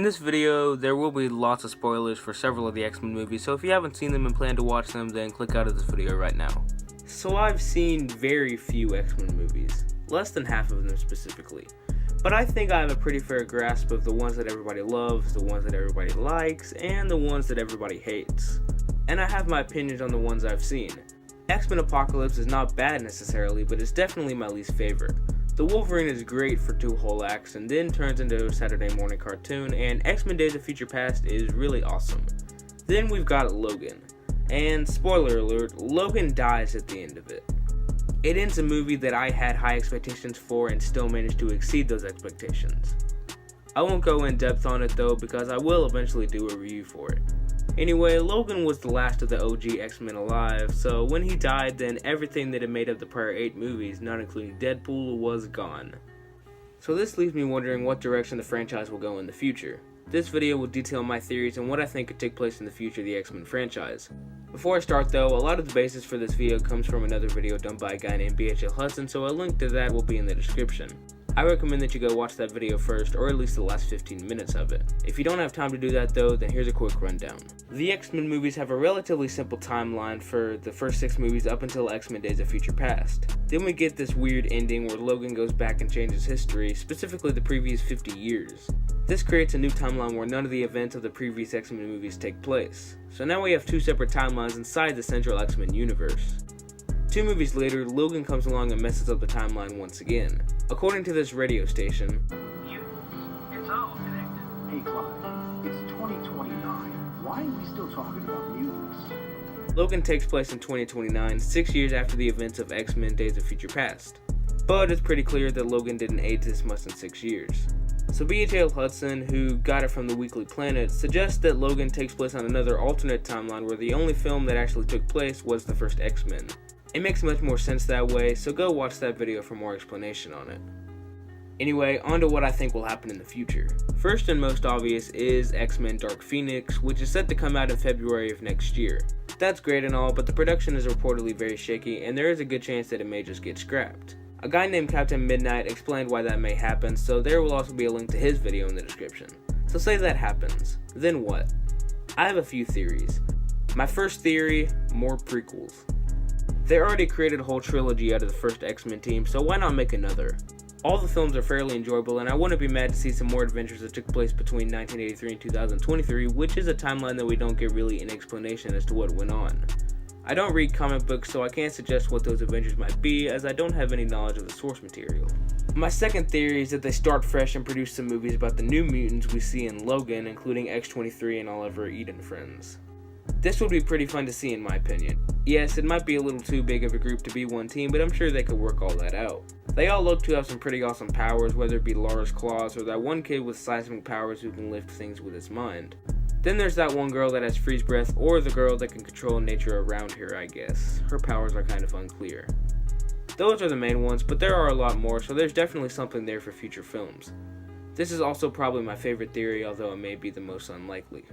this video, there will be lots of spoilers for several of the X-Men movies, so if you haven't seen them and plan to watch them, then click out of this video right now. So I've seen very few X-Men movies, less than half of them specifically, but I think I have a pretty fair grasp of the ones that everybody loves, the ones that everybody likes, and the ones that everybody hates. And I have my opinions on the ones I've seen. X-Men Apocalypse is not bad necessarily, but it's definitely my least favorite. The Wolverine is great for 2 whole acts and then turns into a Saturday morning cartoon, and X-Men Days of Future Past is really awesome. Then we've got Logan. And spoiler alert, Logan dies at the end of it. It ends a movie that I had high expectations for and still managed to exceed those expectations. I won't go in depth on it though because I will eventually do a review for it. Anyway, Logan was the last of the OG X-Men alive, so when he died, then everything that had made up the prior 8 movies, not including Deadpool, was gone. So this leaves me wondering what direction the franchise will go in the future. This video will detail my theories on what I think could take place in the future of the X-Men franchise. Before I start though, a lot of the basis for this video comes from another video done by a guy named BHL Hudson, so a link to that will be in the description. I recommend that you go watch that video first, or at least the last 15 minutes of it. If you don't have time to do that though, then here's a quick rundown. The X-Men movies have a relatively simple timeline for the first 6 movies up until X-Men Days of Future Past. Then we get this weird ending where Logan goes back and changes history, specifically the previous 50 years. This creates a new timeline where none of the events of the previous X-Men movies take place. So now we have 2 separate timelines inside the central X-Men universe. 2 movies later, Logan comes along and messes up the timeline once again. According to this radio station, Mutants, it's all connected. Hey Clyde, it's 2029. Why are we still talking about mutants? Logan takes place in 2029, 6 years after the events of X-Men Days of Future Past. But it's pretty clear that Logan didn't age this much in 6 years. So BHL Hudson, who got it from the Weekly Planet, suggests that Logan takes place on another alternate timeline where the only film that actually took place was the first X-Men. It makes much more sense that way, so go watch that video for more explanation on it. Anyway, on to what I think will happen in the future. First and most obvious is X-Men Dark Phoenix, which is set to come out in February of next year. That's great and all, but the production is reportedly very shaky, and there is a good chance that it may just get scrapped. A guy named Captain Midnight explained why that may happen, so there will also be a link to his video in the description. So say that happens, then what? I have a few theories. My first theory, more prequels. They already created a whole trilogy out of the first X-Men team, so why not make another? All the films are fairly enjoyable, and I wouldn't be mad to see some more adventures that took place between 1983 and 2023, which is a timeline that we don't get really an explanation as to what went on. I don't read comic books, so I can't suggest what those adventures might be, as I don't have any knowledge of the source material. My second theory is that they start fresh and produce some movies about the new mutants we see in Logan, including X-23 and Oliver Eden friends. This would be pretty fun to see in my opinion. Yes, it might be a little too big of a group to be one team, but I'm sure they could work all that out. They all look to have some pretty awesome powers, whether it be Lara's claws or that one kid with seismic powers who can lift things with his mind. Then there's that one girl that has freeze breath, or the girl that can control nature around here, I guess. Her powers are kind of unclear. Those are the main ones, but there are a lot more, so there's definitely something there for future films. This is also probably my favorite theory, although it may be the most unlikely.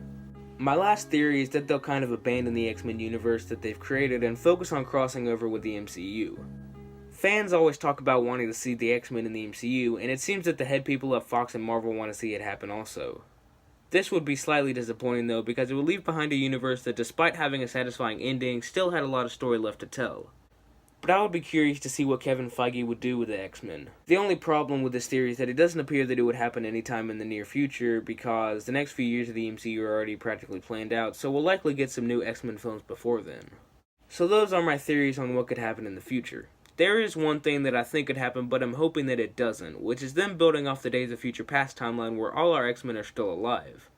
My last theory is that they'll kind of abandon the X-Men universe that they've created and focus on crossing over with the MCU. Fans always talk about wanting to see the X-Men in the MCU, and it seems that the head people at Fox and Marvel want to see it happen also. This would be slightly disappointing though, because it would leave behind a universe that, despite having a satisfying ending, still had a lot of story left to tell. But I would be curious to see what Kevin Feige would do with the X-Men. The only problem with this theory is that it doesn't appear that it would happen anytime in the near future, because the next few years of the MCU are already practically planned out, so we'll likely get some new X-Men films before then. So those are my theories on what could happen in the future. There is one thing that I think could happen, but I'm hoping that it doesn't, which is them building off the Days of Future Past timeline where all our X-Men are still alive.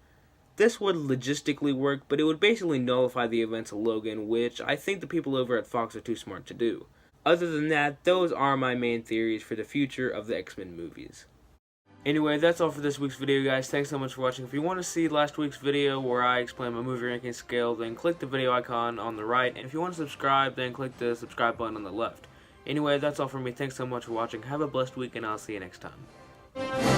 This would logistically work, but it would basically nullify the events of Logan, which I think the people over at Fox are too smart to do. Other than that, those are my main theories for the future of the X-Men movies. Anyway, that's all for this week's video, guys. Thanks so much for watching. If you want to see last week's video where I explain my movie ranking scale, then click the video icon on the right. And if you want to subscribe, then click the subscribe button on the left. Anyway, that's all for me. Thanks so much for watching. Have a blessed week, and I'll see you next time.